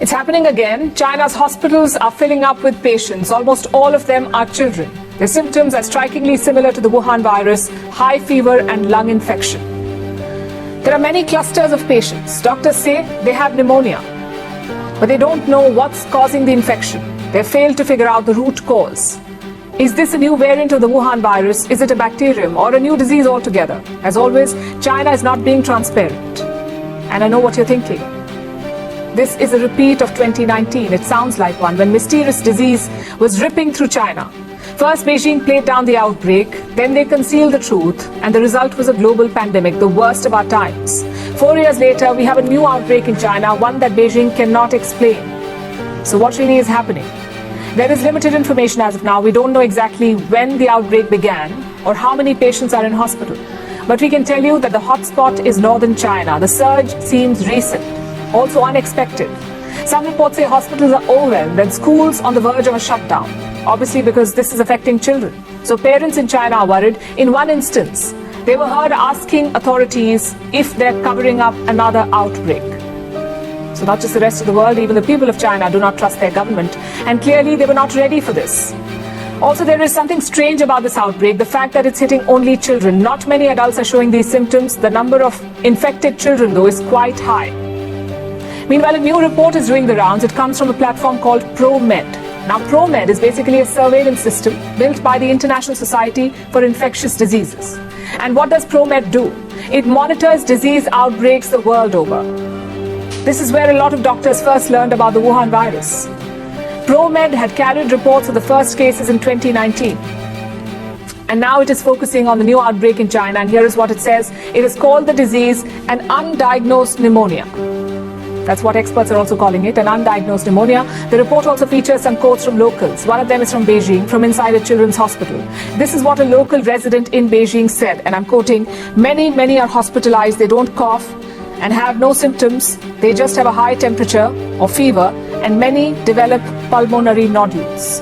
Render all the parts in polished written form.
It's happening again. China's hospitals are filling up with patients. Almost all of them are children. Their symptoms are strikingly similar to the Wuhan virus: high fever and lung infection. There are many clusters of patients. Doctors say they have pneumonia, but they don't know what's causing the infection. They failed to figure out the root cause. Is this a new variant of the Wuhan virus? Is it a bacterium or a new disease altogether? As always, China is not being transparent. And I know what you're thinking. This is a repeat of 2019. It sounds like one, when mysterious disease was ripping through China. First, Beijing played down the outbreak, then they concealed the truth, and the result was a global pandemic, the worst of our times. 4 years later, we have a new outbreak in China, one that Beijing cannot explain. So what really is happening? There is limited information as of now. We don't know exactly when the outbreak began or how many patients are in hospital. But we can tell you that the hotspot is northern China. The surge seems recent, also unexpected. Some reports say hospitals are overwhelmed and schools on the verge of a shutdown, obviously because this is affecting children. So parents in China are worried. In one instance, they were heard asking authorities if they're covering up another outbreak. So not just the rest of the world, even the people of China do not trust their government. And clearly they were not ready for this. Also, there is something strange about this outbreak, the fact that it's hitting only children. Not many adults are showing these symptoms. The number of infected children, though, is quite high. Meanwhile, a new report is doing the rounds. It comes from a platform called ProMed. Now, ProMed is basically a surveillance system built by the International Society for Infectious Diseases. And what does ProMed do? It monitors disease outbreaks the world over. This is where a lot of doctors first learned about the Wuhan virus. ProMed had carried reports of the first cases in 2019. And now it is focusing on the new outbreak in China. And here is what it says. It is called the disease an undiagnosed pneumonia. That's what experts are also calling it, an undiagnosed pneumonia. The report also features some quotes from locals. One of them is from Beijing, from inside a children's hospital. This is what a local resident in Beijing said, and I'm quoting, many are hospitalized. They don't cough and have no symptoms. They just have a high temperature or fever, and many develop pulmonary nodules.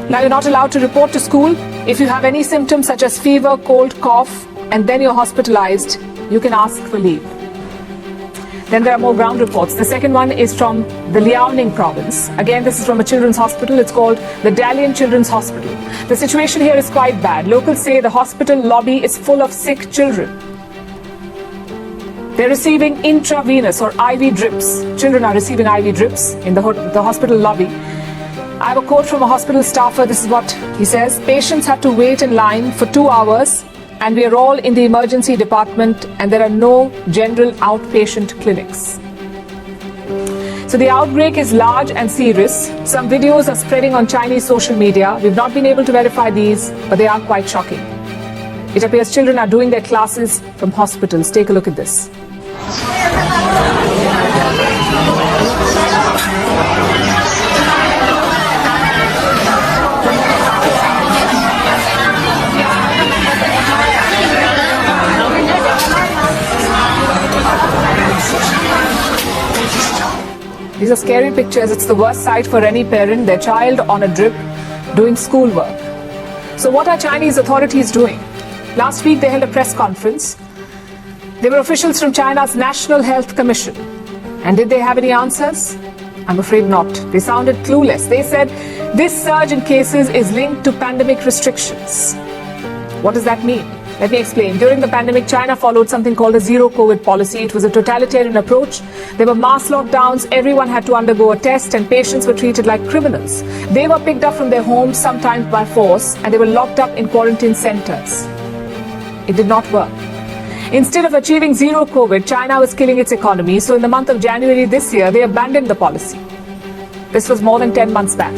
Now, you're not allowed to report to school. If you have any symptoms such as fever, cold, cough, and then you're hospitalized, you can ask for leave. Then there are more ground reports. The second one is from the Liaoning province. Again, this is from a children's hospital. It's called the Dalian Children's Hospital. The situation here is quite bad. Locals say the hospital lobby is full of sick children. They're receiving intravenous or IV drips. Children are receiving IV drips in the hospital lobby. I have a quote from a hospital staffer. This is what he says. Patients have to wait in line for 2 hours, and we are all in the emergency department, and there are no general outpatient clinics. So the outbreak is large and serious. Some videos are spreading on Chinese social media. We've not been able to verify these, but they are quite shocking. It appears children are doing their classes from hospitals. Take a look at this. These are scary pictures. It's the worst sight for any parent, their child on a drip doing schoolwork. So what are Chinese authorities doing? Last week they held a press conference. They were officials from China's National Health Commission. And did they have any answers? I'm afraid not. They sounded clueless. They said this surge in cases is linked to pandemic restrictions. What does that mean? Let me explain. During the pandemic, China followed something called a zero COVID policy. It was a totalitarian approach. There were mass lockdowns. Everyone had to undergo a test, and patients were treated like criminals. They were picked up from their homes, sometimes by force, and they were locked up in quarantine centers. It did not work. Instead of achieving zero COVID, China was killing its economy. So in the month of January this year, they abandoned the policy. This was more than 10 months back.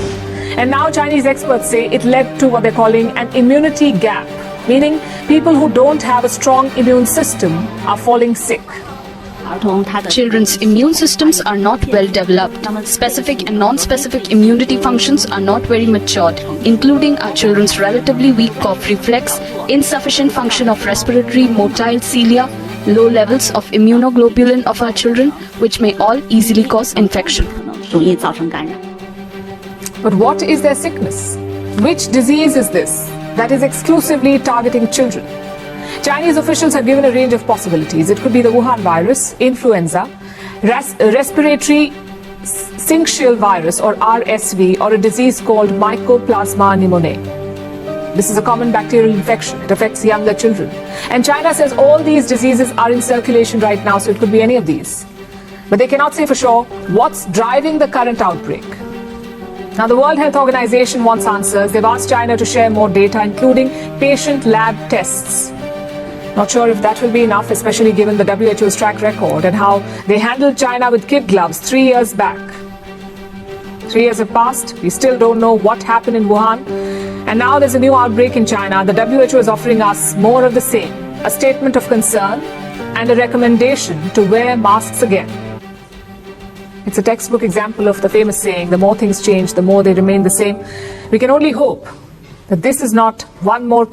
And now Chinese experts say it led to what they're calling an immunity gap, meaning people who don't have a strong immune system are falling sick. Children's immune systems are not well developed. Specific and non-specific immunity functions are not very matured, including our children's relatively weak cough reflex, insufficient function of respiratory motile cilia, low levels of immunoglobulin of our children, which may all easily cause infection. But what is their sickness? Which disease is this that is exclusively targeting children? Chinese officials have given a range of possibilities. It could be the Wuhan virus, influenza, respiratory syncytial virus or RSV, or a disease called Mycoplasma pneumoniae. This is a common bacterial infection. It affects younger children. And China says all these diseases are in circulation right now, so it could be any of these. But they cannot say for sure what's driving the current outbreak. Now, the World Health Organization wants answers. They've asked China to share more data, including patient lab tests. Not sure if that will be enough, especially given the WHO's track record and how they handled China with kid gloves 3 years back. 3 years have passed. We still don't know what happened in Wuhan. And now there's a new outbreak in China. The WHO is offering us more of the same, a statement of concern and a recommendation to wear masks again. It's a textbook example of the famous saying, the more things change, the more they remain the same. We can only hope that this is not one more